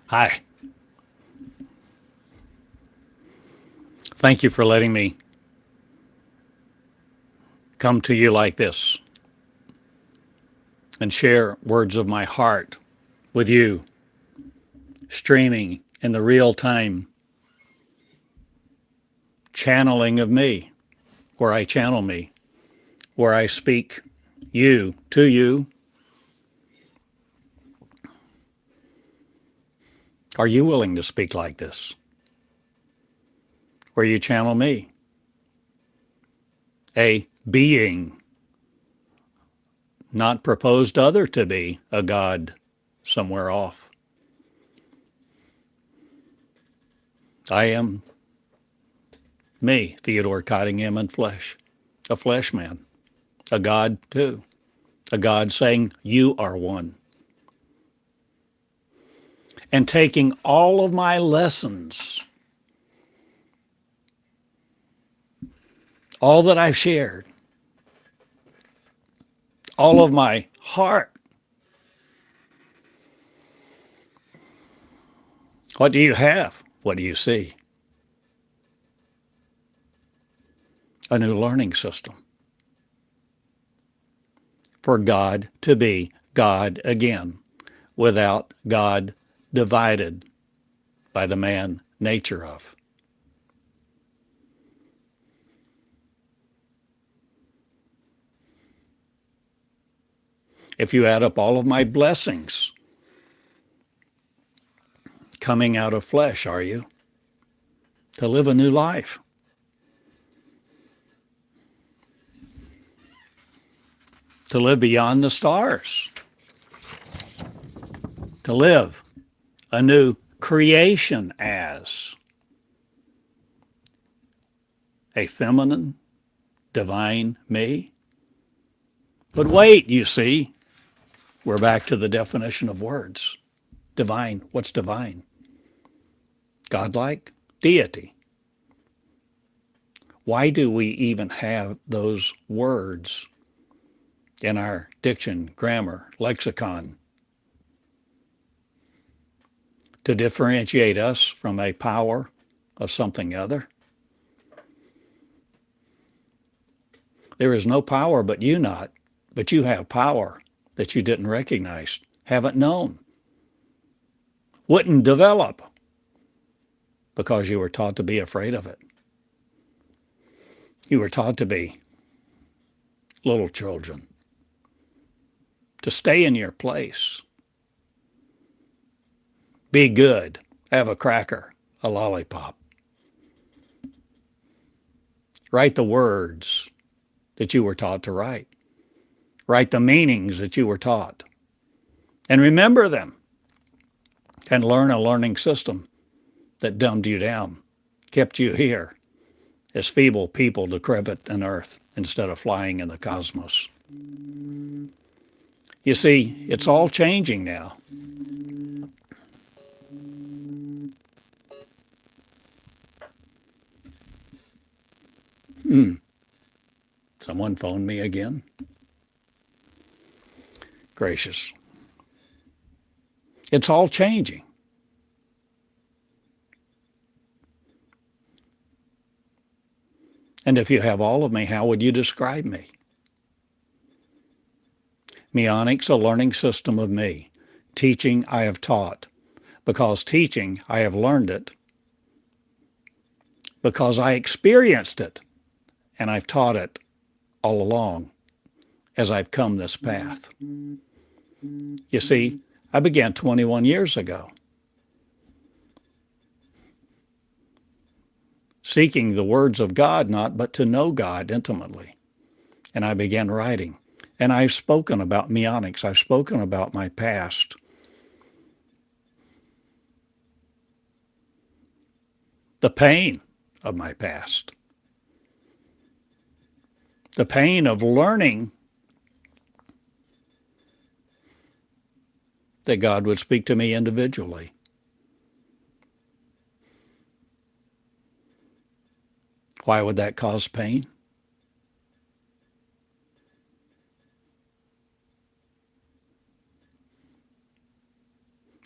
Hi. Thank you for letting me come to you like this and share words of my heart with you, streaming in the real time channeling of me, where I channel me, where I speak you to you. Are you willing to speak like this? Where you channel me, a being, not proposed other to be a God somewhere off. I am me, Theodore Cottingham in flesh, a flesh man, a God too, a God saying, you are one. And taking all of my lessons, all that I've shared, all of my heart. What do you have? What do you see? A new learning system for God to be God again, without God divided by the man nature of. If you add up all of my blessings coming out of flesh, are you? To live a new life. To live beyond the stars. To live a new creation as a feminine, divine me. But wait, you see, we're back to the definition of words. Divine, what's divine? Godlike, deity. Why do we even have those words in our diction, grammar, lexicon? To differentiate us from a power of something other? There is no power but you not, but you have power that you didn't recognize, haven't known, wouldn't develop because you were taught to be afraid of it. You were taught to be little children, to stay in your place, be good, have a cracker, a lollipop, write the words that you were taught to write, write the meanings that you were taught, and remember them, and learn a learning system that dumbed you down, kept you here as feeble people decrepit in earth instead of flying in the cosmos. You see, it's all changing now. Someone phoned me again? Gracious. It's all changing. And if you have all of me, how would you describe me? Meonics, a learning system of me. Teaching, I have taught. Because teaching, I have learned it. Because I experienced it, and I've taught it all along as I've come this path. You see, I began 21 years ago, seeking the words of God, not but to know God intimately. And I began writing. And I've spoken about Meonics. I've spoken about my past. The pain of my past. The pain of learning that God would speak to me individually. Why would that cause pain?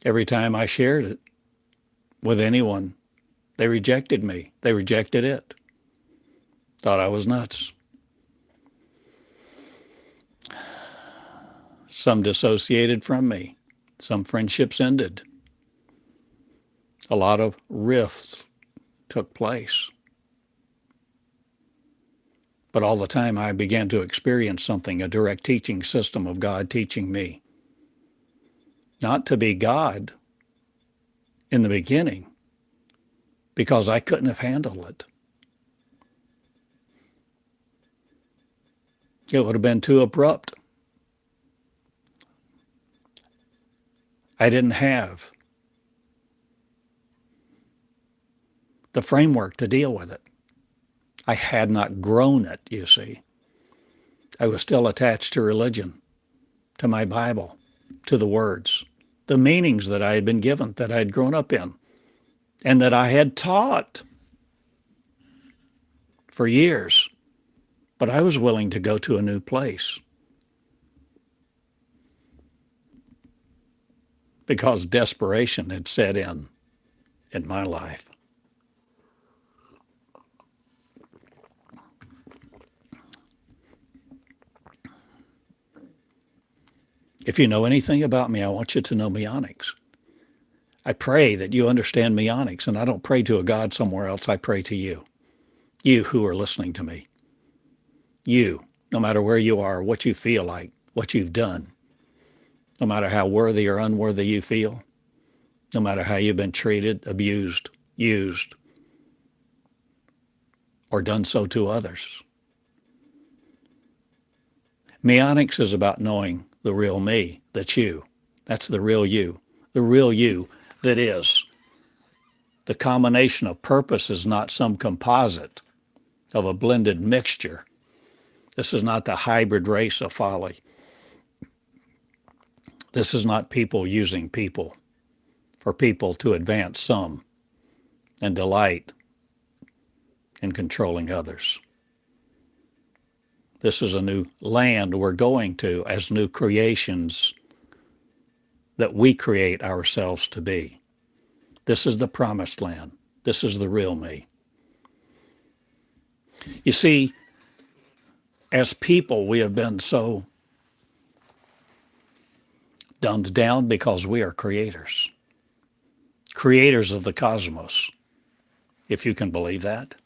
Every time I shared it, with anyone. They rejected me. They rejected it. Thought I was nuts. Some dissociated from me. Some friendships ended. A lot of rifts took place. But all the time I began to experience something, a direct teaching system of God teaching me. Not to be God in the beginning, because I couldn't have handled it. It would have been too abrupt. I didn't have the framework to deal with it. I had not grown it, you see. I was still attached to religion, to my Bible, to the words, the meanings that I had been given, that I had grown up in, and that I had taught for years. But I was willing to go to a new place because desperation had set in my life. If you know anything about me, I want you to know Meonics. I pray that you understand Meonics, and I don't pray to a God somewhere else. I pray to you, you who are listening to me. You, no matter where you are, what you feel like, what you've done, no matter how worthy or unworthy you feel, no matter how you've been treated, abused, used, or done so to others. Meonics is about knowing the real me, that's you. That's the real you that is. The combination of purpose is not some composite of a blended mixture. This is not the hybrid race of folly. This is not people using people for people to advance some and delight in controlling others. This is a new land we're going to as new creations that we create ourselves to be. This is the promised land. This is the real me. You see, as people, we have been so dumbed down because we are creators. Creators of the cosmos, if you can believe that.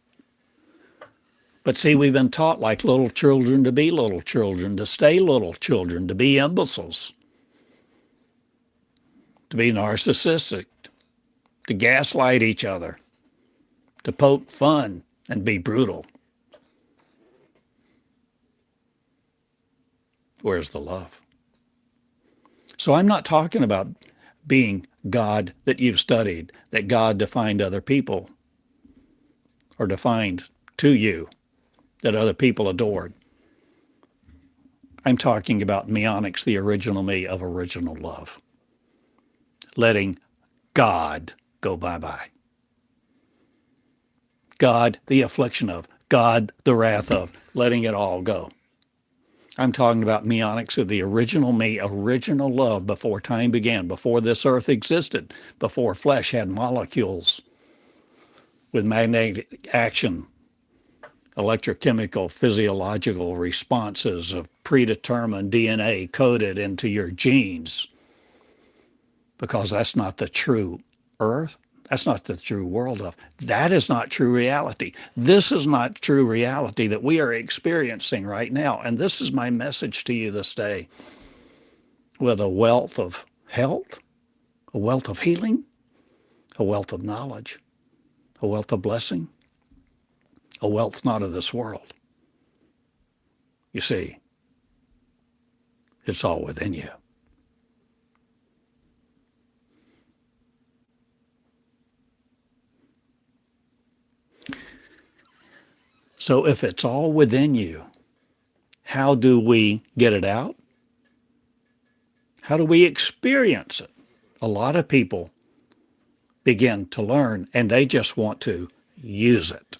But see, we've been taught like little children to be little children, to stay little children, to be imbeciles, to be narcissistic, to gaslight each other, to poke fun and be brutal. Where's the love? So I'm not talking about being God that you've studied, that God defined other people or defined to you, that other people adored. I'm talking about Meonics, the original me of original love. Letting God go bye-bye. God, the affliction of. God, the wrath of. Letting it all go. I'm talking about Meonics of the original me, original love before time began, before this earth existed, before flesh had molecules with magnetic action, electrochemical, physiological responses of predetermined DNA coded into your genes. Because that's not the true earth. That's not the true world of. That is not true reality. This is not true reality that we are experiencing right now. And this is my message to you this day. With a wealth of health, a wealth of healing, a wealth of knowledge, a wealth of blessing, a wealth not of this world. You see, it's all within you. So if it's all within you, how do we get it out? How do we experience it? A lot of people begin to learn and they just want to use it.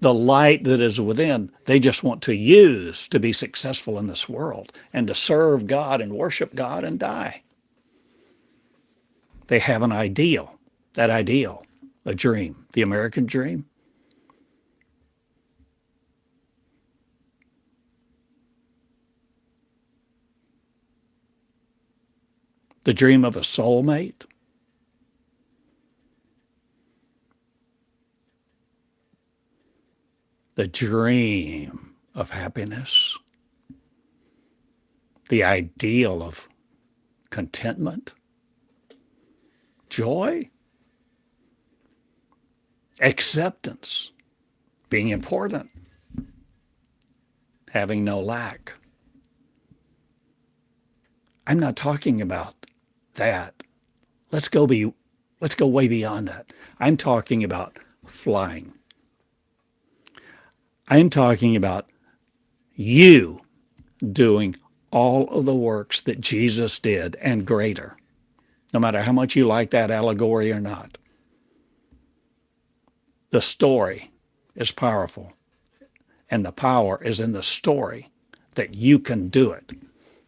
The light that is within, they just want to use to be successful in this world and to serve God and worship God and die. They have an ideal, that ideal, a dream, the American dream. The dream of a soulmate. The dream of happiness. The ideal of contentment, joy, acceptance, being important, having no lack. I'm not talking about that. Let's go way beyond that. I'm talking about flying. I'm talking about you doing all of the works that Jesus did and greater, no matter how much you like that allegory or not. The story is powerful, and the power is in the story that you can do it.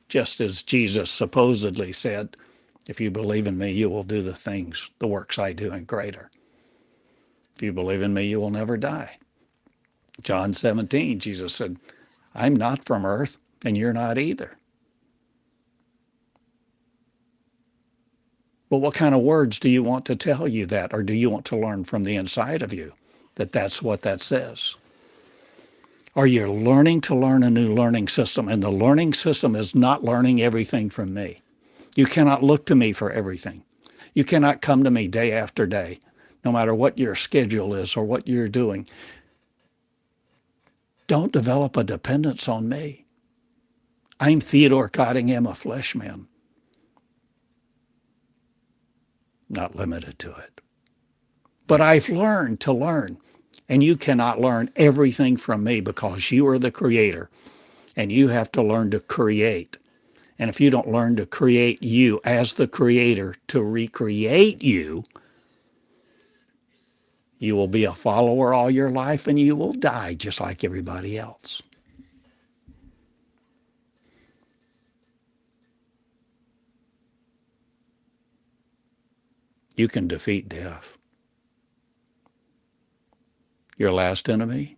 Just as Jesus supposedly said, if you believe in me, you will do the things, the works I do and greater. If you believe in me, you will never die. John 17, Jesus said, I'm not from earth, and you're not either. But what kind of words do you want to tell you that, or do you want to learn from the inside of you that that's what that says? Are you learning to learn a new learning system? And the learning system is not learning everything from me. You cannot look to me for everything. You cannot come to me day after day, no matter what your schedule is or what you're doing. Don't develop a dependence on me. I'm Theodore Cottingham, a flesh man. Not limited to it. But I've learned to learn. And you cannot learn everything from me because you are the creator. And you have to learn to create. And if you don't learn to create you as the creator to recreate you, you will be a follower all your life and you will die just like everybody else. You can defeat death. Your last enemy?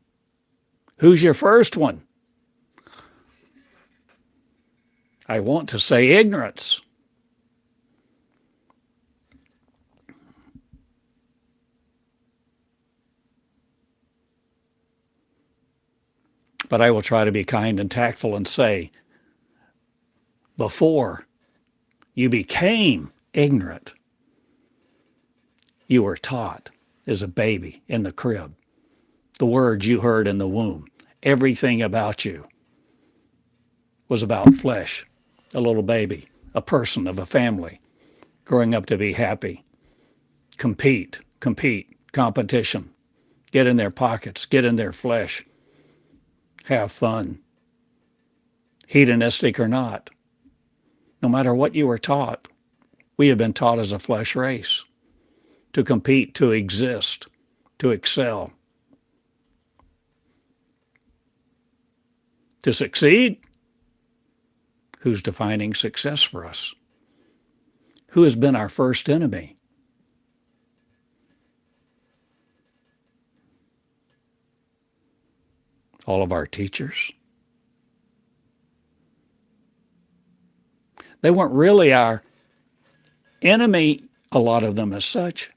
Who's your first one? I want to say ignorance. But I will try to be kind and tactful and say, before you became ignorant, you were taught as a baby in the crib. The words you heard in the womb, everything about you was about flesh, a little baby, a person of a family, growing up to be happy, compete, competition, get in their pockets, get in their flesh, have fun, hedonistic or not. No matter what you were taught, we have been taught as a flesh race to compete, to exist, to excel, to succeed. Who's defining success for us? Who has been our first enemy? All of our teachers. They weren't really our enemy, a lot of them as such,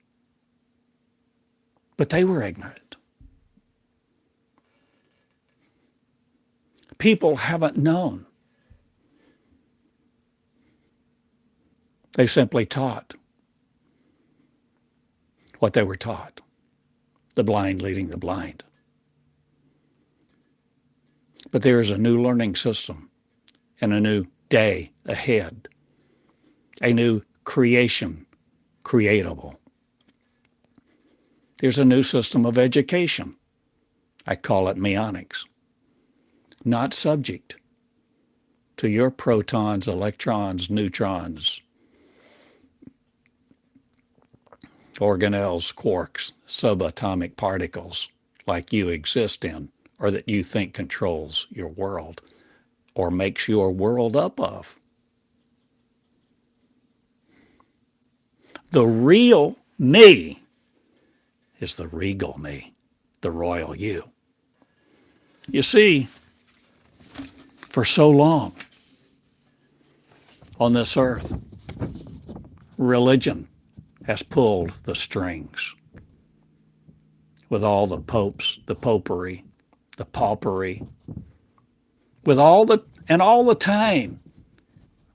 but they were ignorant. People haven't known. They simply taught what they were taught, the blind leading the blind. But there is a new learning system and a new day ahead, a new creation, creatable. There's a new system of education. I call it Meonics. Not subject to your protons, electrons, neutrons, organelles, quarks, subatomic particles like you exist in, or that you think controls your world or makes your world up of. The real me is the regal me, the royal you. You see, for so long on this earth, religion has pulled the strings with all the popes, the popery, the paupery, with all the time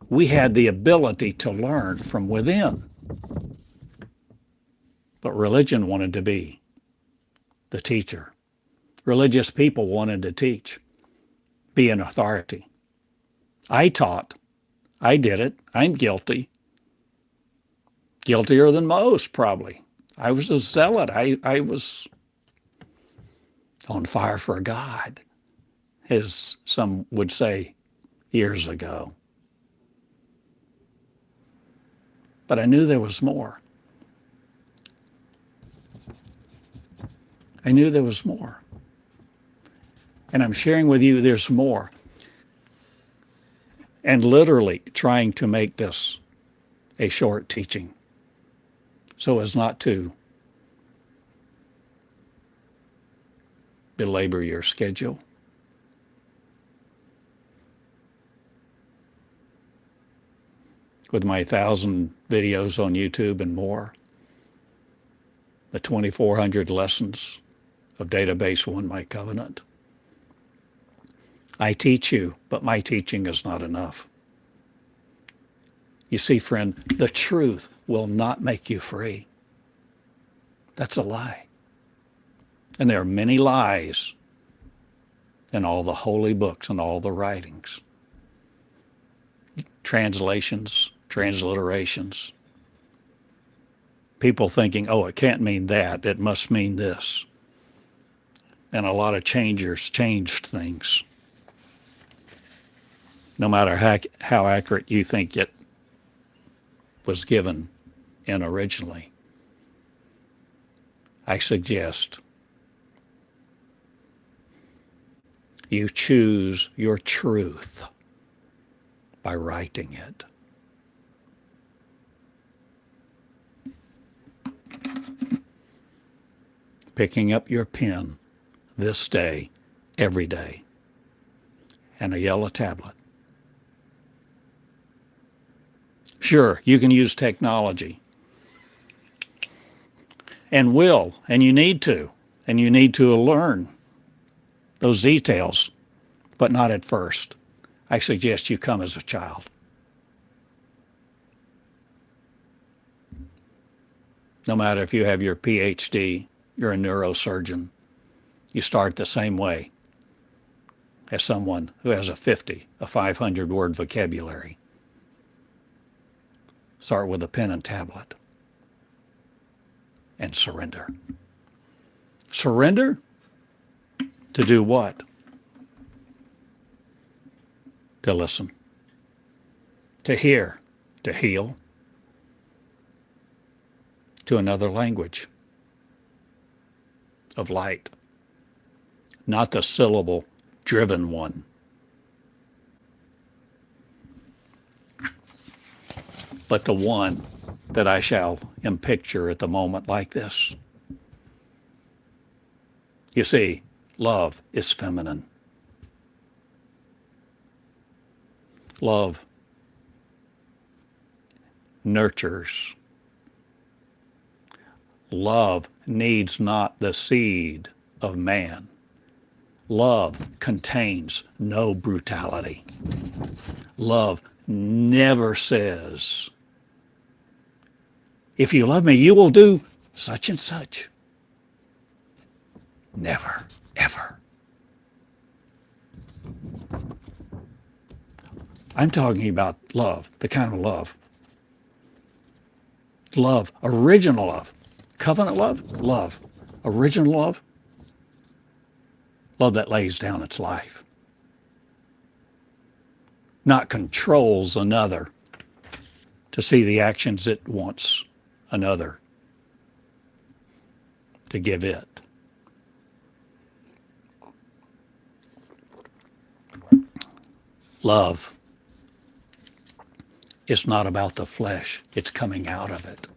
we had the ability to learn from within. But religion wanted to be the teacher. Religious people wanted to teach, be an authority. I taught. I did it. I'm guilty. Guiltier than most, probably. I was a zealot. I was on fire for God, as some would say years ago. But I knew there was more. I knew there was more. And I'm sharing with you there's more. And literally trying to make this a short teaching so as not to belabor your schedule. With my 1,000 videos on YouTube and more, the 2,400 lessons of Database One My Covenant. I teach you, but my teaching is not enough. You see, friend, the truth will not make you free. That's a lie. And there are many lies in all the holy books and all the writings. Translations, transliterations. People thinking, oh, it can't mean that, it must mean this. And a lot of changers changed things. No matter how accurate you think it was given in originally. I suggest you choose your truth by writing it. Picking up your pen this day, every day, and a yellow tablet. Sure, you can use technology, and will, and you need to learn those details, but not at first. I suggest you come as a child. No matter if you have your PhD, you're a neurosurgeon, you start the same way as someone who has a 500-word vocabulary. Start with a pen and tablet and surrender. Surrender to do what? To listen, to hear, to heal, to another language of light, not the syllable-driven one. But the one that I shall picture at the moment like this. You see, love is feminine. Love nurtures. Love needs not the seed of man. Love contains no brutality. Love never says, if you love me, you will do such and such. Never, ever. I'm talking about love, the kind of love. Love, original love. Covenant love, love. Original love, love that lays down its life. Not controls another to see the actions it wants another to give it. Love is not about the flesh, it's coming out of it.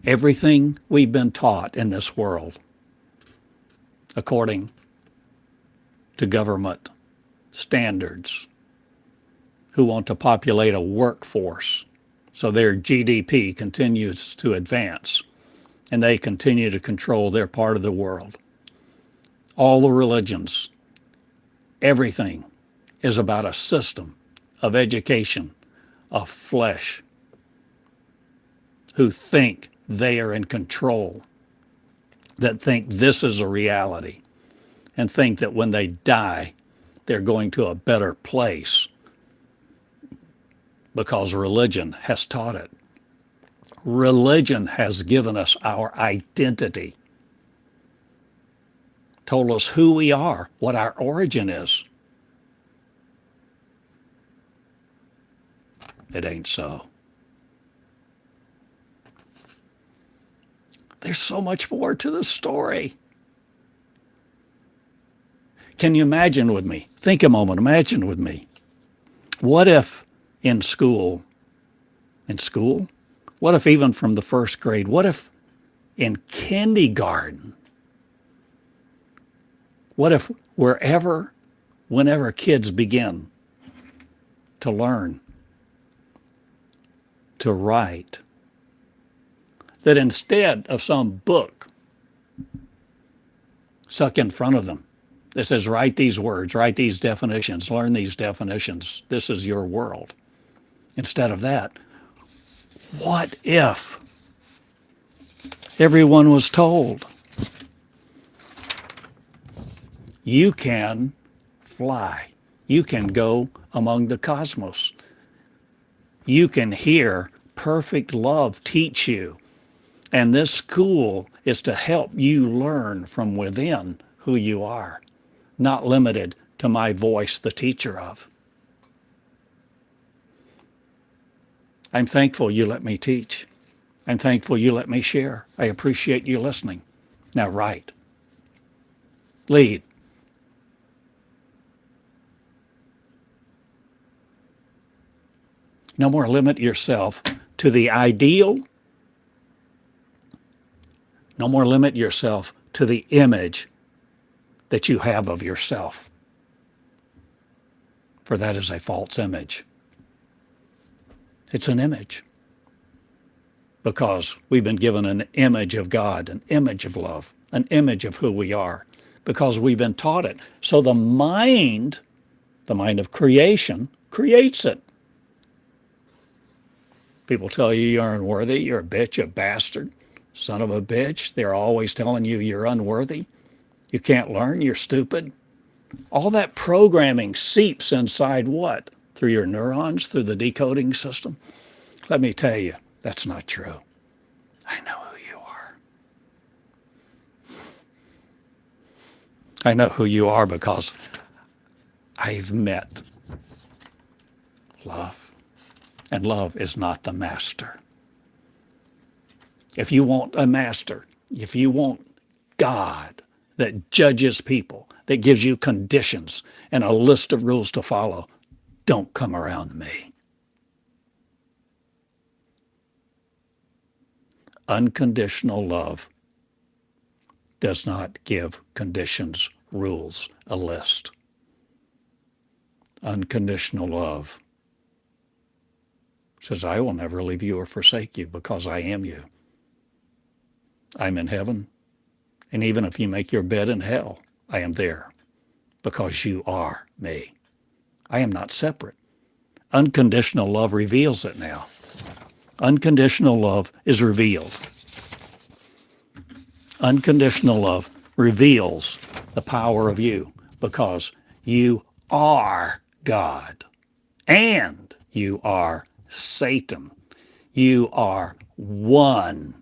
Everything we've been taught in this world, according to government standards, who want to populate a workforce so their GDP continues to advance and they continue to control their part of the world. All the religions, everything is about a system of education of flesh who think they are in control, that think this is a reality, and think that when they die, they're going to a better place because religion has taught it. Religion has given us our identity, told us who we are, what our origin is. It ain't so. There's so much more to the story. Can you imagine with me? Think a moment, imagine with me. What if in school, what if even from the first grade, what if in kindergarten, what if whenever kids begin to learn to write, that instead of some book stuck in front of them that says, write these words, write these definitions, learn these definitions, this is your world. Instead of that, what if everyone was told, you can fly, you can go among the cosmos, you can hear perfect love teach you, and this school is to help you learn from within who you are, not limited to my voice, the teacher of. I'm thankful you let me teach. I'm thankful you let me share. I appreciate you listening. Now write. Lead. No more limit yourself to the ideal. No more limit yourself to the image that you have of yourself. For that is a false image. It's an image. Because we've been given an image of God, an image of love, an image of who we are. Because we've been taught it. So the mind of creation, creates it. People tell you you're unworthy, you're a bitch, a bastard, son of a bitch. They're always telling you you're unworthy. You can't learn, you're stupid. All that programming seeps inside what? Through your neurons, through the decoding system? Let me tell you, that's not true. I know who you are. I know who you are because I've met love. And love is not the master. If you want a master, if you want God that judges people, that gives you conditions and a list of rules to follow, don't come around me. Unconditional love does not give conditions, rules, a list. Unconditional love says, I will never leave you or forsake you because I am you. I'm in heaven. And even if you make your bed in hell, I am there because you are me. I am not separate. Unconditional love reveals it now. Unconditional love is revealed. Unconditional love reveals the power of you because you are God and you are Satan. You are one.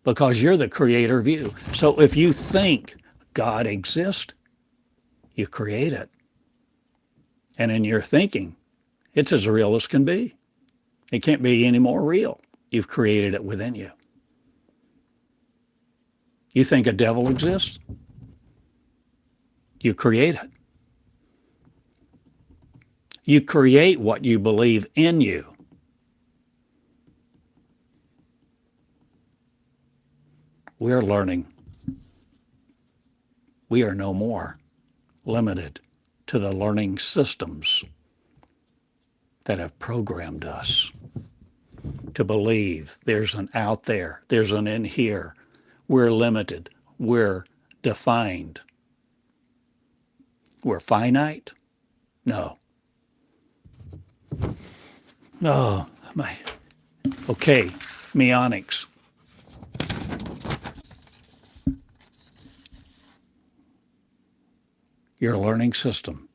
Because you're the creator of you. So if you think God exists, you create it. And in your thinking, it's as real as can be. It can't be any more real. You've created it within you. You think a devil exists? You create it. You create what you believe in you. We're learning. We are no more limited to the learning systems that have programmed us to believe there's an out there, there's an in here. We're limited. We're defined. We're finite? No. Oh, my. Okay, Meonics. Your learning system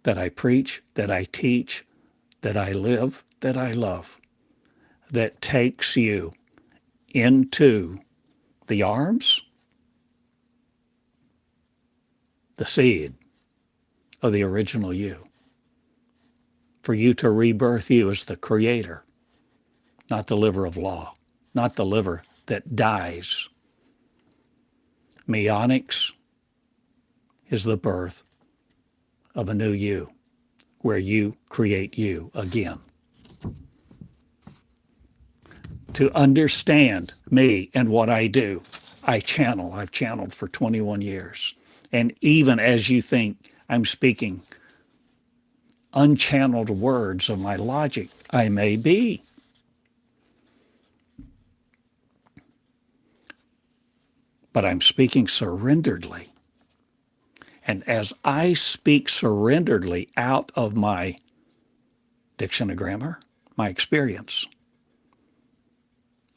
that I preach, that I teach, that I live, that I love, that takes you into the arms, the seed of the original you. For you to rebirth you as the creator, not the liver of law, not the liver that dies. Meonics is the birth of a new you, where you create you again. To understand me and what I do, I've channeled for 21 years. And even as you think I'm speaking unchanneled words of my logic, I may be. But I'm speaking surrenderedly. And as I speak surrenderedly out of my dictionary grammar, my experience,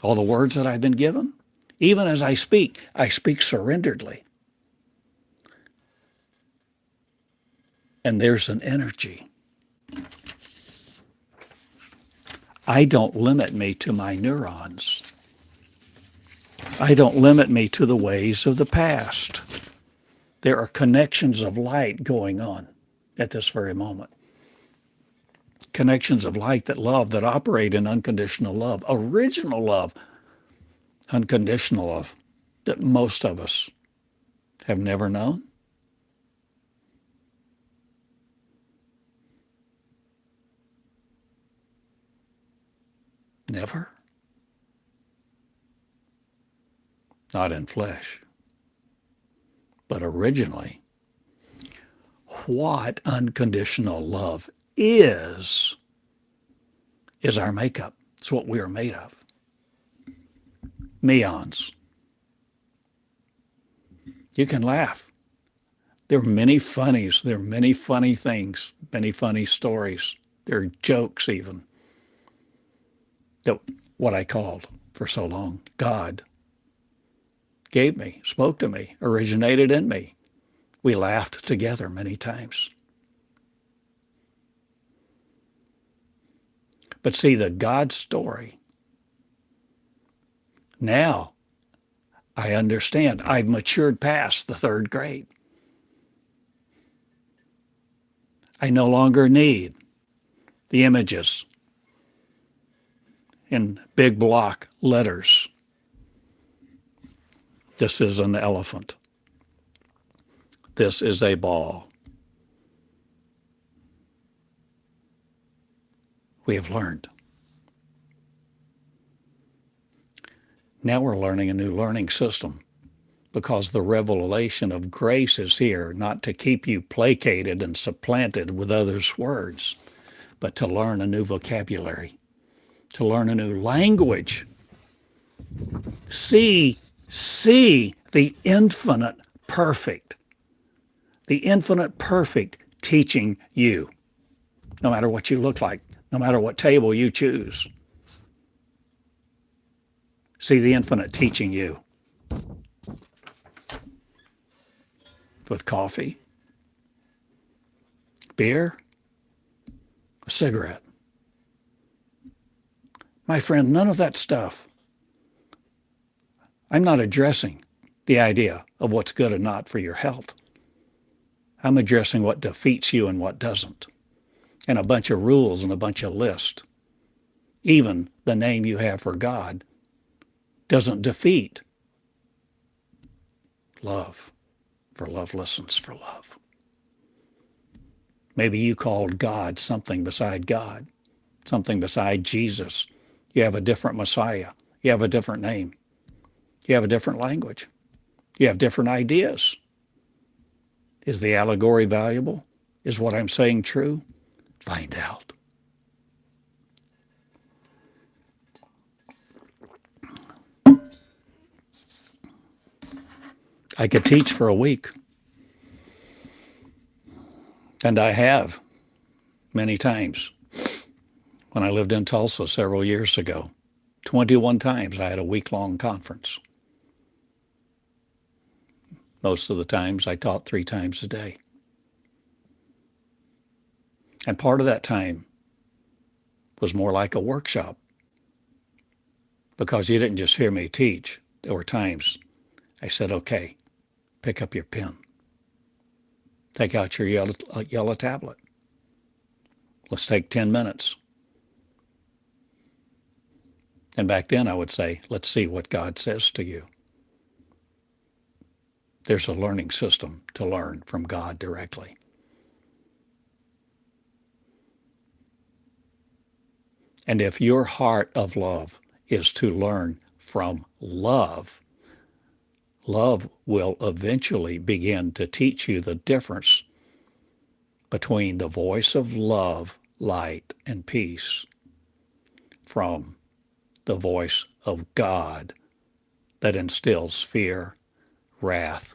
all the words that I've been given, even as I speak surrenderedly. And there's an energy. I don't limit me to my neurons. I don't limit me to the ways of the past. There are connections of light going on at this very moment. Connections of light that love, that operate in unconditional love, original love, unconditional love, that most of us have never known. Never. Not in flesh. But originally, what unconditional love is our makeup. It's what we are made of. Meons. You can laugh. There are many funnies. There are many funny things, many funny stories. There are jokes even. That what I called for so long, God gave me, spoke to me, originated in me. We laughed together many times. But see, the God story, now I understand. I've matured past the third grade. I no longer need the images in big block letters. This is an elephant. This is a ball. We have learned. Now we're learning a new learning system because the revelation of grace is here, not to keep you placated and supplanted with others' words, but to learn a new vocabulary, to learn a new language. See the infinite perfect teaching you, no matter what you look like, no matter what table you choose. See the infinite teaching you with coffee, beer, a cigarette. My friend, none of that stuff. I'm not addressing the idea of what's good and not for your health. I'm addressing what defeats you and what doesn't, and a bunch of rules and a bunch of lists. Even the name you have for God doesn't defeat love, for love listens for love. Maybe you called God something beside God, something beside Jesus. You have a different Messiah. You have a different name. You have a different language. You have different ideas. Is the allegory valuable? Is what I'm saying true? Find out. I could teach for a week. And I have many times. When I lived in Tulsa several years ago, 21 times I had a week-long conference. Most of the times I taught 3 times a day. And part of that time was more like a workshop, because you didn't just hear me teach. There were times I said, okay, pick up your pen. Take out your yellow tablet. Let's take 10 minutes. And back then I would say, let's see what God says to you. There's a learning system to learn from God directly. And if your heart of love is to learn from love, love will eventually begin to teach you the difference between the voice of love, light, and peace from the voice of God that instills fear, wrath,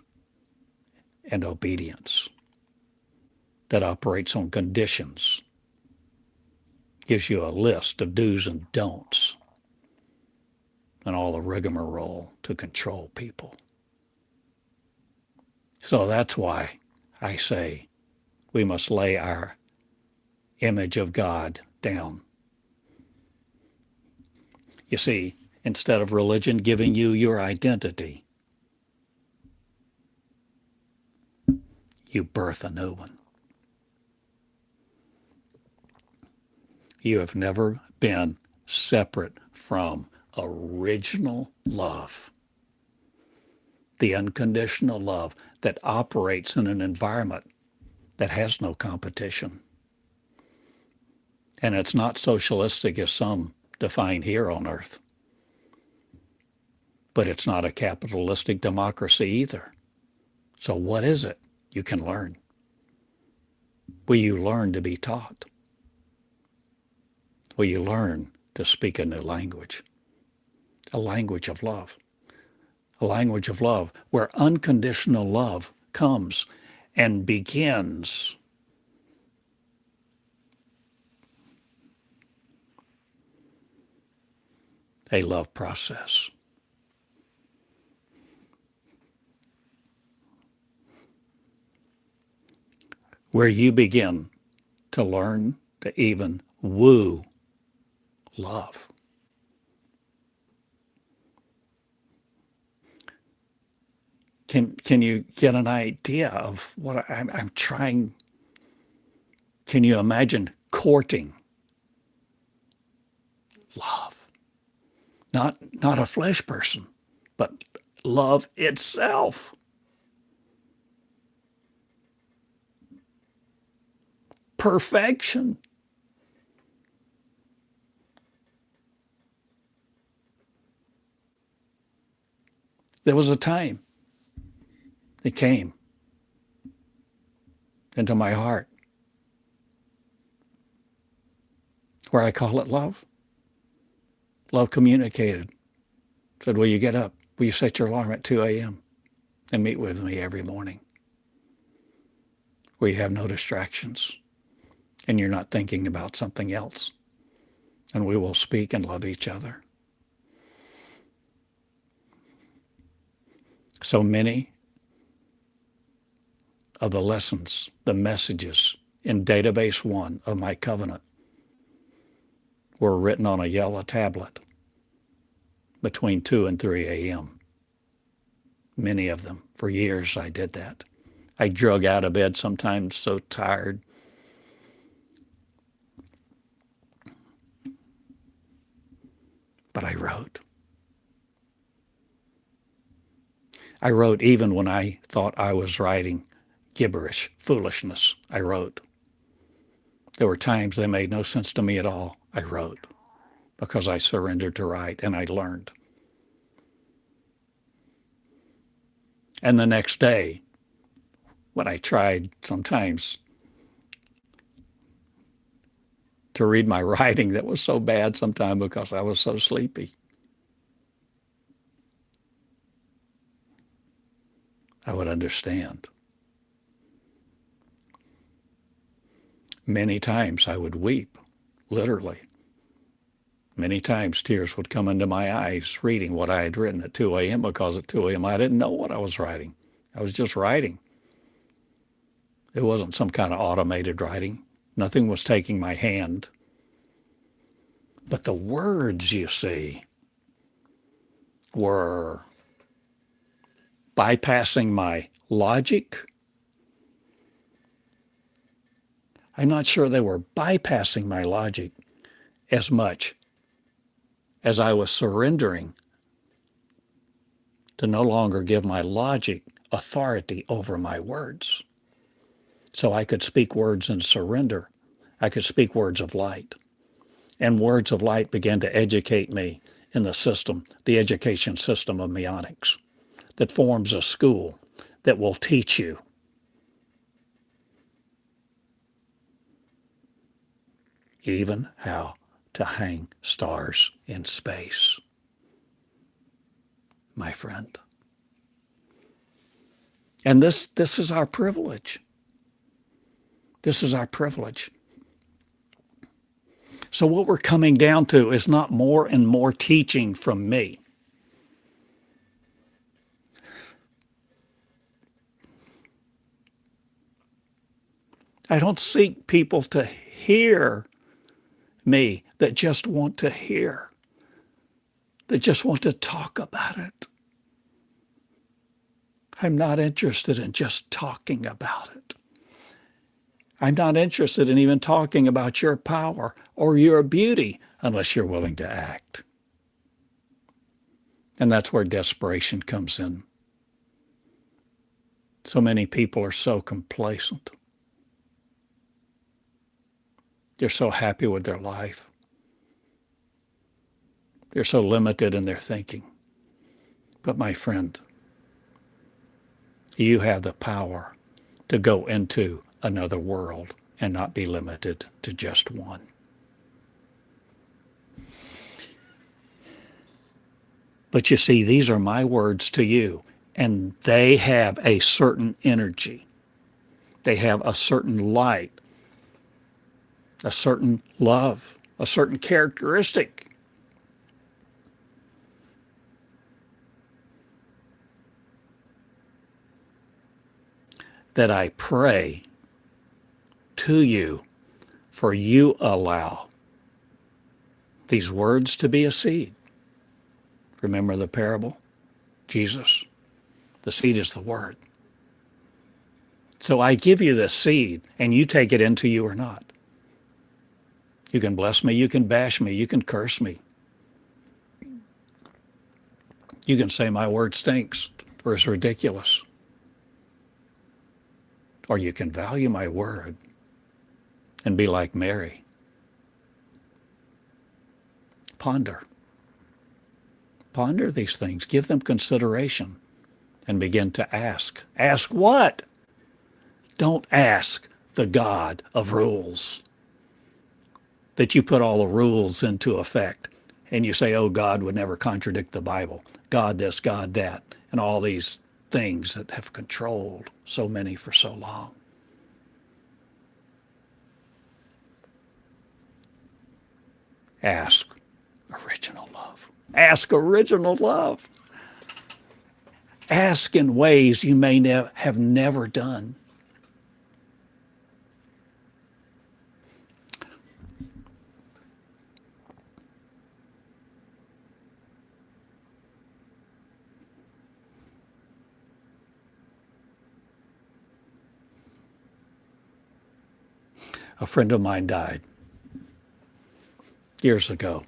and obedience, that operates on conditions, gives you a list of do's and don'ts, and all the rigmarole to control people. So that's why I say we must lay our image of God down. You see, instead of religion giving you your identity, you birth a new one. You have never been separate from original love, the unconditional love that operates in an environment that has no competition. And it's not socialistic as some define here on earth, but it's not a capitalistic democracy either. So what is it? You can learn. Will you learn to be taught? Will you learn to speak a new language? A language of love. A language of love where unconditional love comes and begins a love process. Where you begin to learn to even woo love. Can you get an idea of what I'm trying? Can you imagine courting love? Not a flesh person, but love itself. Perfection. There was a time that came into my heart where I call it love. Love communicated. Said, will you get up? Will you set your alarm at 2 a.m. and meet with me every morning? Where you have no distractions and you're not thinking about something else. And we will speak and love each other. So many of the lessons, the messages in database 1 of my covenant were written on a yellow tablet between 2 and 3 a.m. Many of them. For years I did that. I drug out of bed sometimes so tired. But I wrote. I wrote even when I thought I was writing gibberish, foolishness. I wrote. There were times they made no sense to me at all. I wrote because I surrendered to write and I learned. And the next day, when I tried sometimes to read my writing that was so bad sometimes because I was so sleepy, I would understand. Many times I would weep, literally. Many times tears would come into my eyes reading what I had written at 2 a.m. because at 2 a.m. I didn't know what I was writing. I was just writing. It wasn't some kind of automated writing. Nothing was taking my hand. But the words, you see, were bypassing my logic. I'm not sure they were bypassing my logic as much as I was surrendering to no longer give my logic authority over my words. So I could speak words in surrender. I could speak words of light. And words of light began to educate me in the system, the education system of Meonics, that forms a school that will teach you even how to hang stars in space, my friend. And this is our privilege. This is our privilege. So what we're coming down to is not more and more teaching from me. I don't seek people to hear me that just want to hear, that just want to talk about it. I'm not interested in just talking about it. I'm not interested in even talking about your power or your beauty unless you're willing to act. And that's where desperation comes in. So many people are so complacent. They're so happy with their life. They're so limited in their thinking. But my friend, you have the power to go into another world and not be limited to just one. But you see, these are my words to you, and they have a certain energy. They have a certain light, a certain love, a certain characteristic. That I pray to you, for you allow these words to be a seed. Remember the parable? Jesus, the seed is the word. So I give you the seed, and you take it into you or not. You can bless me, you can bash me, you can curse me. You can say my word stinks or is ridiculous. Or you can value my word and be like Mary. Ponder. Ponder these things. Give them consideration and begin to ask. Ask what? Don't ask the God of rules. That you put all the rules into effect and you say, oh, God would never contradict the Bible. God this, God that, and all these things that have controlled so many for so long. Ask original love. Ask original love. Ask in ways you may have never done. A friend of mine died years ago.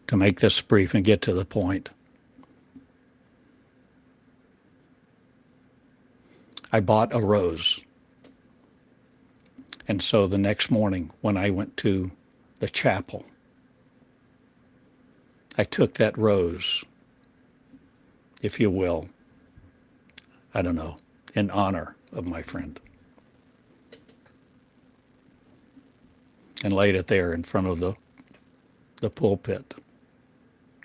To make this brief and get to the point, I bought a rose. And so the next morning when I went to the chapel, I took that rose, if you will, I don't know, in honor of my friend, and laid it there in front of the pulpit.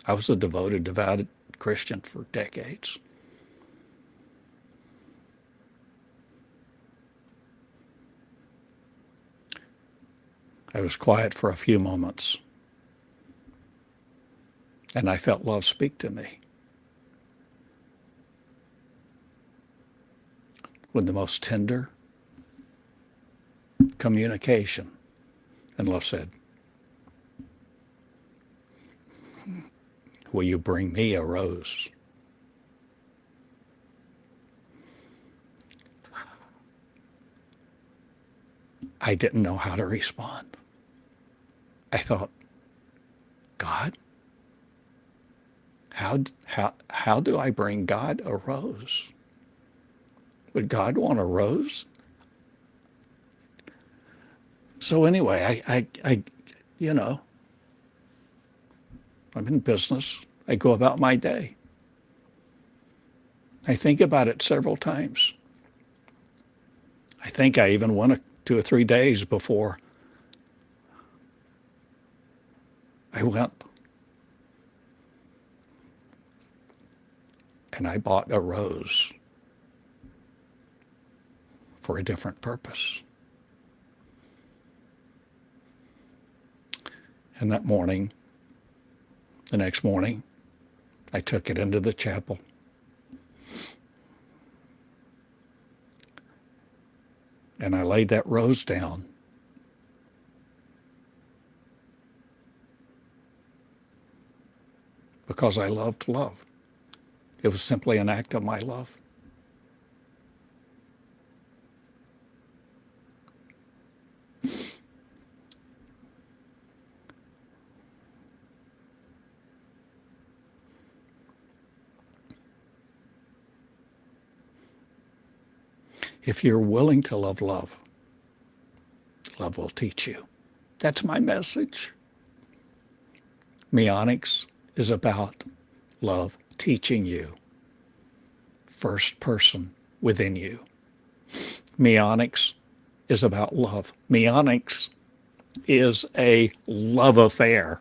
I was a devoted Christian for decades. I was quiet for a few moments, and I felt love speak to me with the most tender communication. And love said, will you bring me a rose? I didn't know how to respond. I thought, God? How do I bring God a rose? Would God want a rose? So anyway, I you know, I'm in business. I go about my day. I think about it several times. I think I even went 2 or 3 days before I went. And I bought a rose for a different purpose. And that morning, the next morning, I took it into the chapel. And I laid that rose down. Because I loved love. It was simply an act of my love. If you're willing to love love, love will teach you. That's my message. Meonics is about love teaching you. First person within you. Meonics is about love. Meonics is a love affair.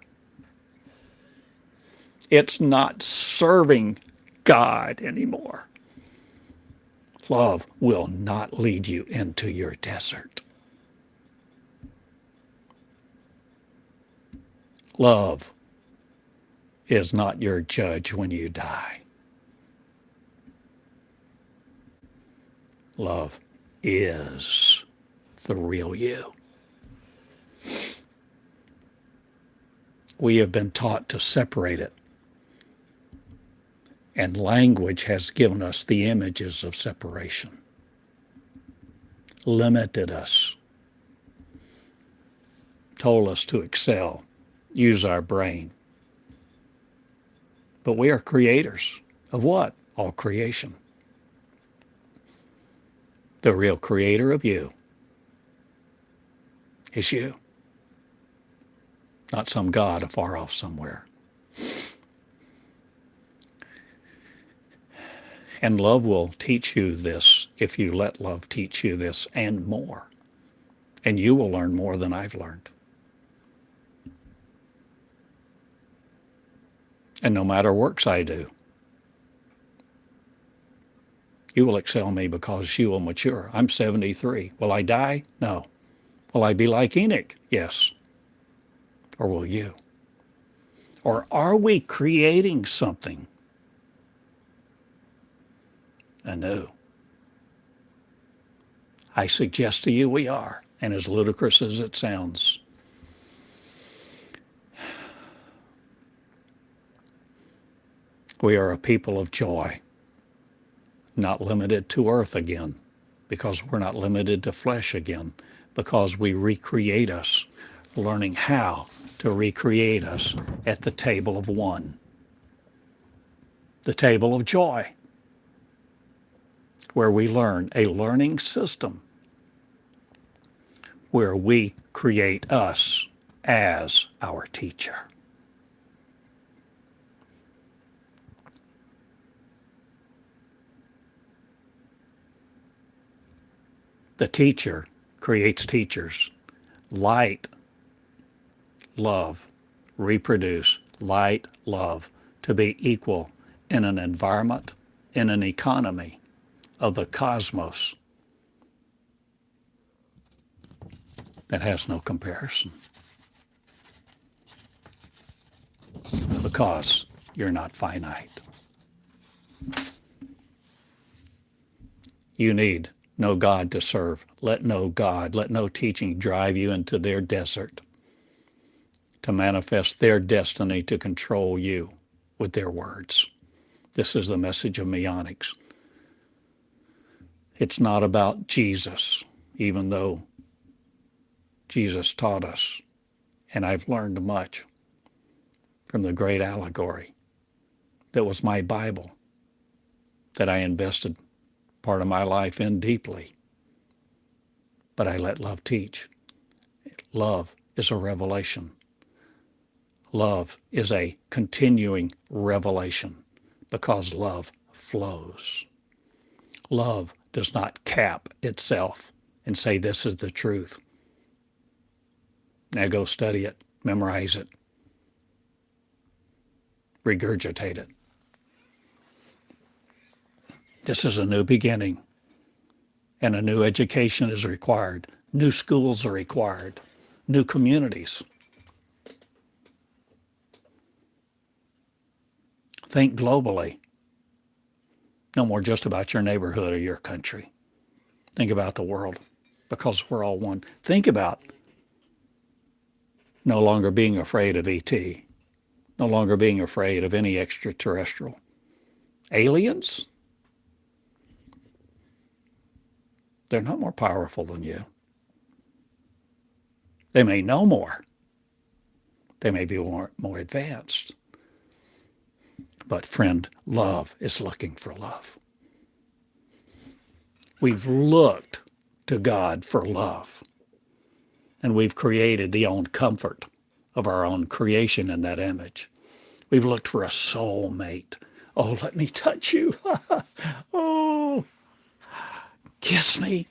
It's not serving God anymore. Love will not lead you into your desert. Love is not your judge when you die. Love is the real you. We have been taught to separate it. And language has given us the images of separation, limited us, told us to excel, use our brain. But we are creators of what? All creation. The real creator of you is you, not some God afar off somewhere. And love will teach you this if you let love teach you this and more. And you will learn more than I've learned. And no matter works I do, you will excel me because you will mature. I'm 73. Will I die? No. Will I be like Enoch? Yes. Or will you? Or are we creating something anew? I suggest to you we are, and as ludicrous as it sounds, we are a people of joy, not limited to earth again, because we're not limited to flesh again, because we recreate us, learning how to recreate us at the table of one, the table of joy, where we learn a learning system where we create us as our teacher. The teacher creates teachers. Light, love, reproduce, light, love, to be equal in an environment, in an economy of the cosmos that has no comparison. Because you're not finite. You need no God to serve. Let no God, let no teaching drive you into their desert to manifest their destiny to control you with their words. This is the message of Meonics. It's not about Jesus, even though Jesus taught us, and I've learned much from the great allegory that was my Bible, that I invested part of my life in deeply. But I let love teach. Love is a revelation. Love is a continuing revelation because love flows. Love does not cap itself and say this is the truth. Now go study it, memorize it, regurgitate it. This is a new beginning, and a new education is required. New schools are required. New communities. Think globally. No more just about your neighborhood or your country. Think about the world, because we're all one. Think about no longer being afraid of ET, no longer being afraid of any extraterrestrial. Aliens? They're not more powerful than you. They may know more. They may be more advanced. But friend, love is looking for love. We've looked to God for love. And we've created the own comfort of our own creation in that image. We've looked for a soulmate. Oh, let me touch you. Oh, kiss me.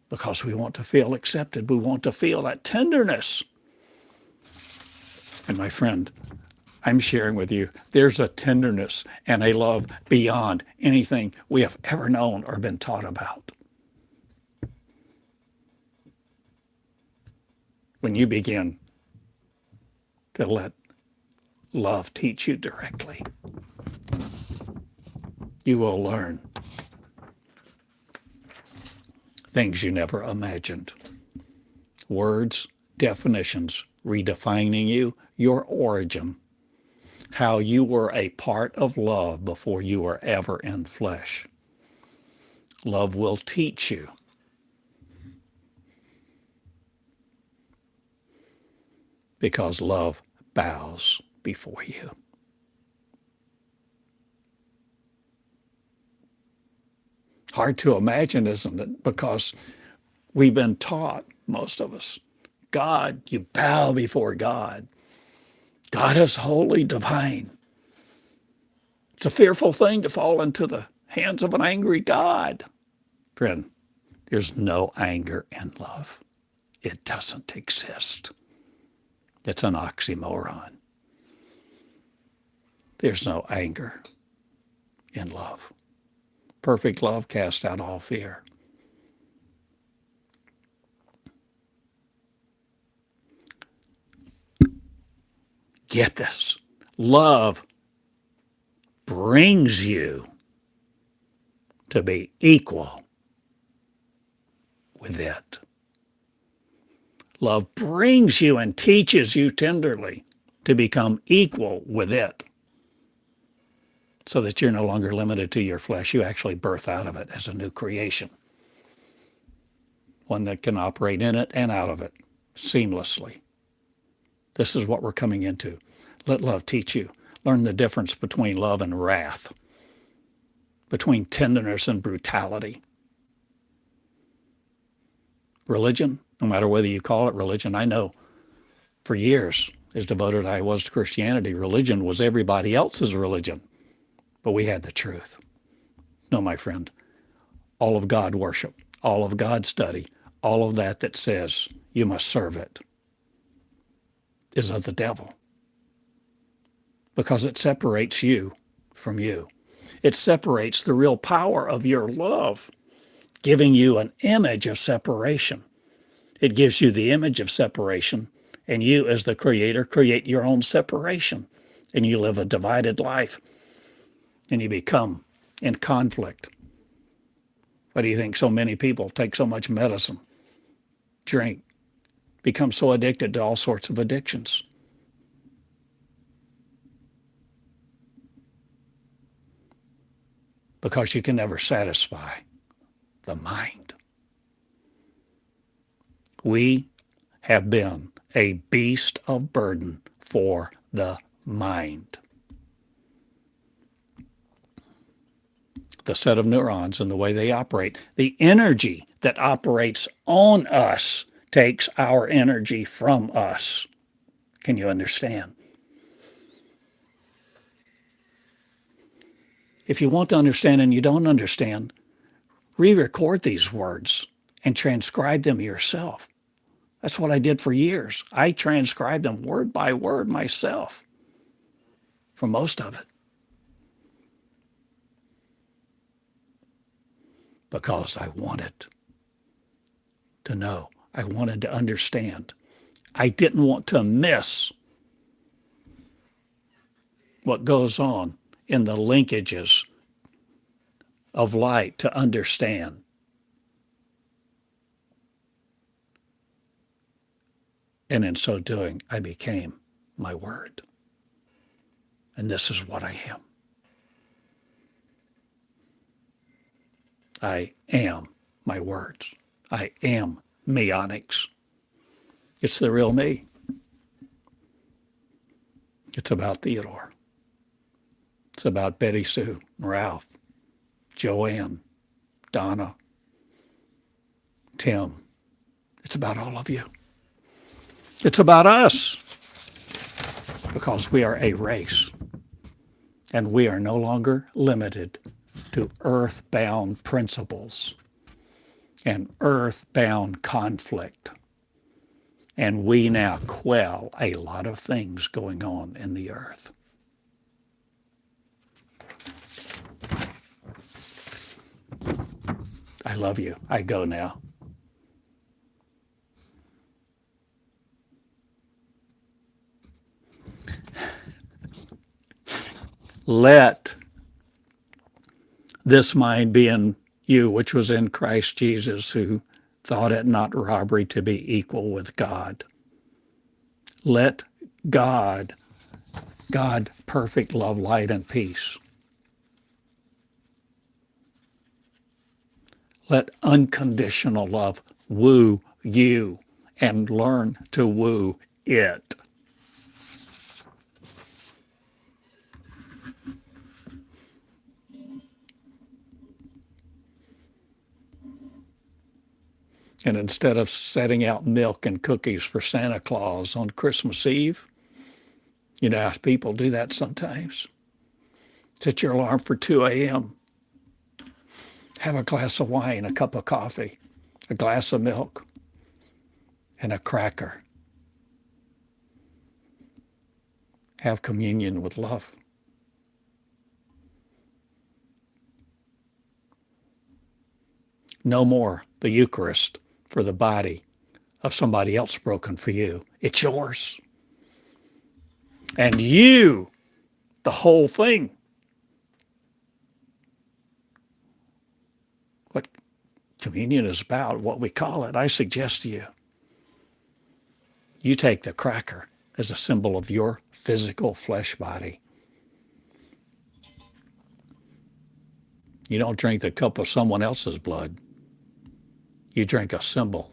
Because we want to feel accepted. We want to feel that tenderness. And my friend, I'm sharing with you, there's a tenderness and a love beyond anything we have ever known or been taught about. When you begin to let love teach you directly, you will learn things you never imagined. Words, definitions, redefining you, your origin, how you were a part of love before you were ever in flesh. Love will teach you. Because love bows before you. Hard to imagine, isn't it? Because we've been taught, most of us, God, you bow before God. God is holy, divine. It's a fearful thing to fall into the hands of an angry God. Friend, there's no anger in love. It doesn't exist. It's an oxymoron. There's no anger in love. Perfect love casts out all fear. Get this. Love brings you to be equal with it. Love brings you and teaches you tenderly to become equal with it, so that you're no longer limited to your flesh. You actually birth out of it as a new creation, one that can operate in it and out of it seamlessly. This is what we're coming into. Let love teach you. Learn the difference between love and wrath. between tenderness and brutality. Religion, no matter whether you call it religion, I know for years, as devoted I was to Christianity, religion was everybody else's religion, but we had the truth. No, my friend, all of God worship, all of God study, all of that says you must serve it is of the devil, because it separates you from you. It separates the real power of your love, giving you an image of separation. It gives you the image of separation, and you as the creator create your own separation, and you live a divided life, and you become in conflict. Why do you think so many people take so much medicine, drink, become so addicted to all sorts of addictions? Because you can never satisfy the mind. We have been a beast of burden for the mind. The set of neurons and the way they operate, the energy that operates on us takes our energy from us. Can you understand? If you want to understand and you don't understand, re-record these words and transcribe them yourself. That's what I did for years. I transcribed them word by word myself for most of it. Because I wanted to know. I wanted to understand. I didn't want to miss what goes on in the linkages of light to understand. And in so doing, I became my word. And this is what I am. I am my words. I am Meonics. It's the real me. It's about Theodore. It's about Betty Sue, Ralph, Joanne, Donna, Tim. It's about all of you. It's about us, because we are a race, and we are no longer limited to earthbound principles and earthbound conflict. And we now quell a lot of things going on in the earth. I love you. I go now. Let this mind be in you, which was in Christ Jesus, who thought it not robbery to be equal with God. Let God, perfect love, light, and peace. Let unconditional love woo you and learn to woo it. And instead of setting out milk and cookies for Santa Claus on Christmas Eve, you know how people do that sometimes. Set your alarm for 2 a.m. Have a glass of wine, a cup of coffee, a glass of milk, and a cracker. Have communion with love. No more the Eucharist for the body of somebody else broken for you. It's yours. And you, the whole thing. What communion is about, what we call it, I suggest to you, you take the cracker as a symbol of your physical flesh body. You don't drink the cup of someone else's blood. You drink a symbol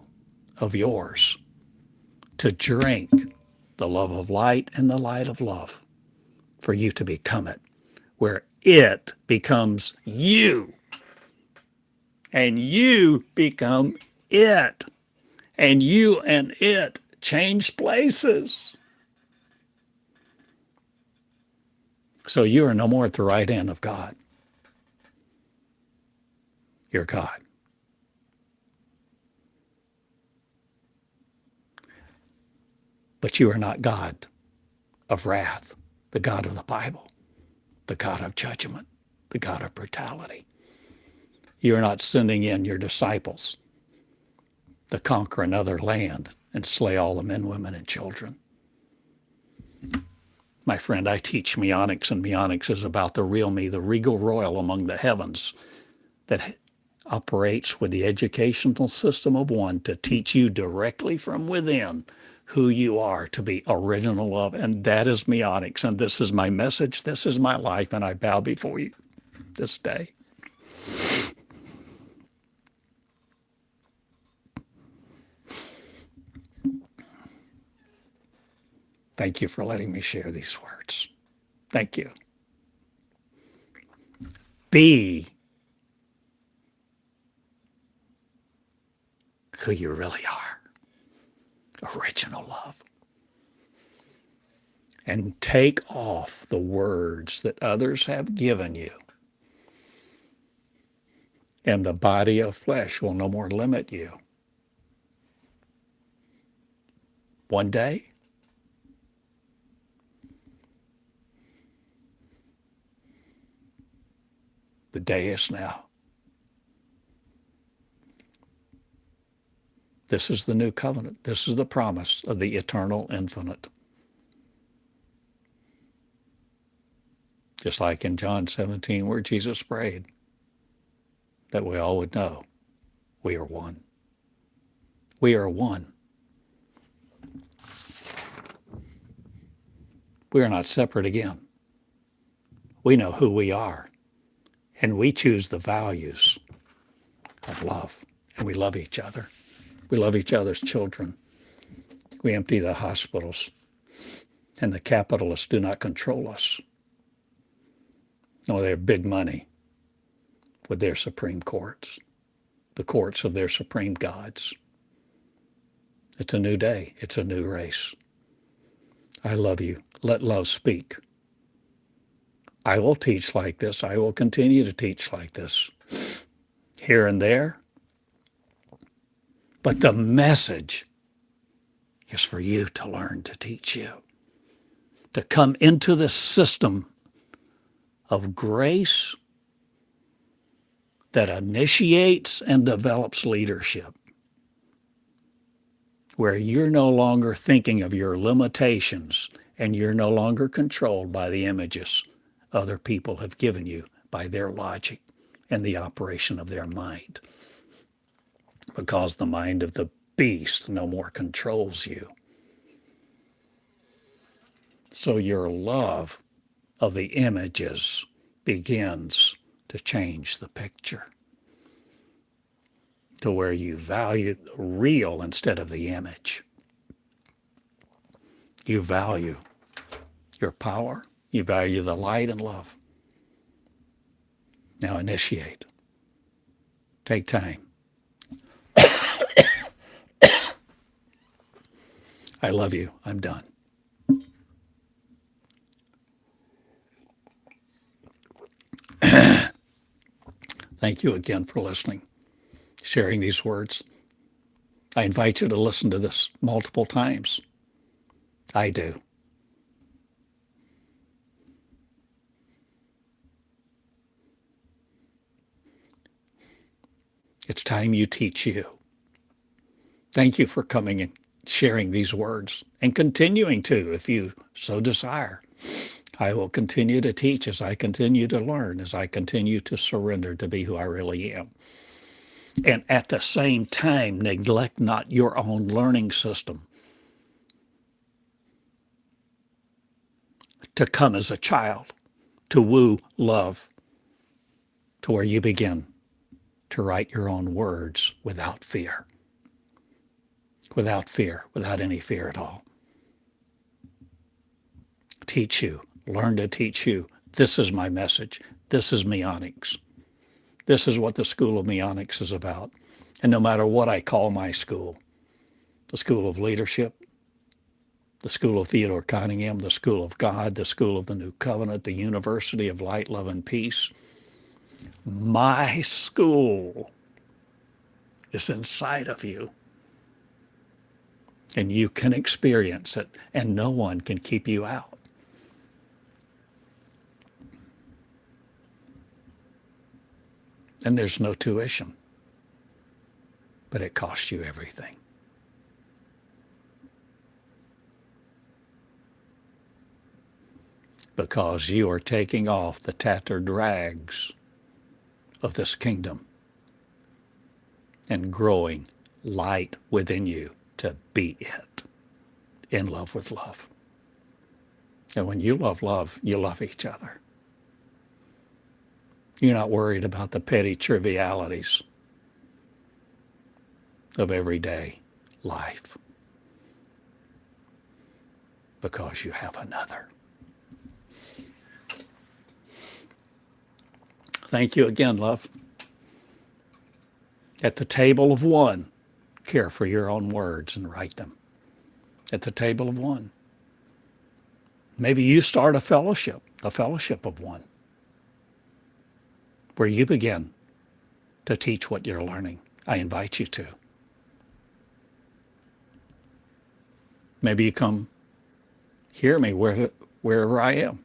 of yours, to drink the love of light and the light of love, for you to become it, where it becomes you. And you become it. And you and it change places. So you are no more at the right hand of God. You're God. But you are not God of wrath, the God of the Bible, the God of judgment, the God of brutality. You are not sending in your disciples to conquer another land and slay all the men, women, and children. My friend, I teach Meonics, and Meonics is about the real me, the regal royal among the heavens that operates with the educational system of one to teach you directly from within who you are to be original love. And that is Meonics. And this is my message. This is my life. And I bow before you this day. Thank you for letting me share these words. Thank you. Be who you really are. Original love. And take off the words that others have given you. And the body of flesh will no more limit you. One day, the day is now. This is the new covenant. This is the promise of the eternal infinite. Just like in John 17, where Jesus prayed, that we all would know we are one. We are one. We are not separate again. We know who we are, and we choose the values of love, and we love each other. We love each other's children. We empty the hospitals, and the capitalists do not control us. No, they're big money with their supreme courts, the courts of their supreme gods. It's a new day. It's a new race. I love you. Let love speak. I will teach like this. I will continue to teach like this, here and there. But the message is for you to learn to teach you, to come into the system of grace that initiates and develops leadership, where you're no longer thinking of your limitations and you're no longer controlled by the images other people have given you by their logic and the operation of their mind. Because the mind of the beast no more controls you. So your love of the images begins to change the picture to where you value the real instead of the image. You value your power. You value the light and love. Now initiate. Take time. I love you. I'm done. Thank you again for listening, sharing these words. I invite you to listen to this multiple times. I do. It's time you teach you. Thank you for coming and sharing these words and continuing to, if you so desire. I will continue to teach as I continue to learn, as I continue to surrender to be who I really am. And at the same time, neglect not your own learning system to come as a child, to woo love, to where you begin to write your own words without fear. Without fear, without any fear at all. Teach you, learn to teach you This is my message. This is Meonics. This is what the School of Meonics is about. And no matter what I call my school, the School of Leadership, the School of Theodore Cottingham, the School of God, the School of the New Covenant, the University of Light, Love, and Peace, my school is inside of you. And you can experience it, and no one can keep you out. And there's no tuition, but it costs you everything. Because you are taking off the tattered rags of this kingdom and growing light within you to be it, in love with love. And when you love love, you love each other. You're not worried about the petty trivialities of everyday life because you have another. Thank you again, love. At the table of one, care for your own words and write them. At the table of one. Maybe you start a fellowship of one, where you begin to teach what you're learning. I invite you to. Maybe you come hear me wherever I am.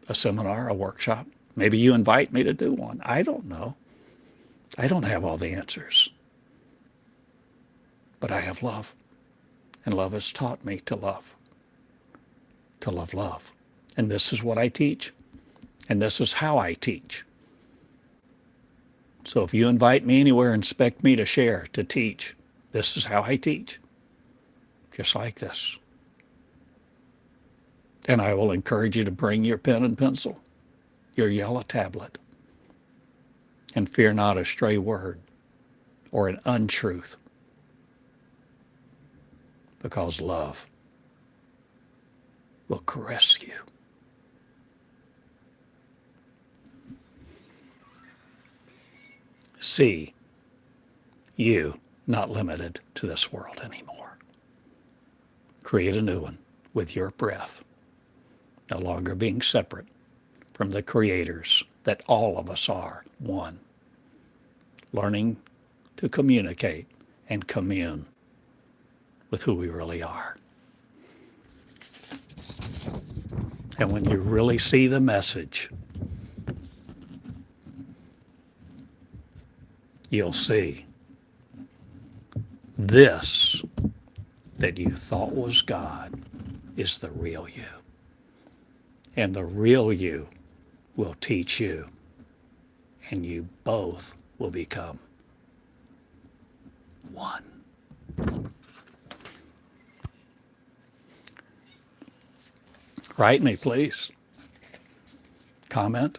A seminar, a workshop. Maybe you invite me to do one. I don't know. I don't have all the answers. But I have love. And love has taught me to love. To love love. And this is what I teach. And this is how I teach. So if you invite me anywhere and expect me to share, to teach, this is how I teach. Just like this. And I will encourage you to bring your pen and pencil, your yellow tablet, and fear not a stray word or an untruth, because love will caress you. See you not limited to this world anymore. Create a new one with your breath, no longer being separate from the creators that all of us are, one. Learning to communicate and commune with who we really are. And when you really see the message, you'll see this that you thought was God is the real you. And the real you will teach you, and you both will become one. Write me, please. Comment.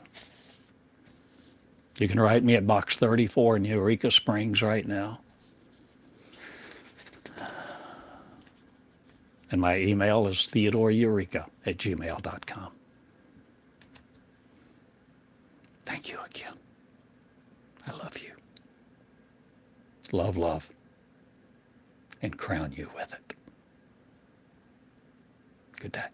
You can write me at Box 34 in Eureka Springs right now. And my email is theodoreureka@gmail.com. Thank you again. I love you. Love, love, and crown you with it. Good day.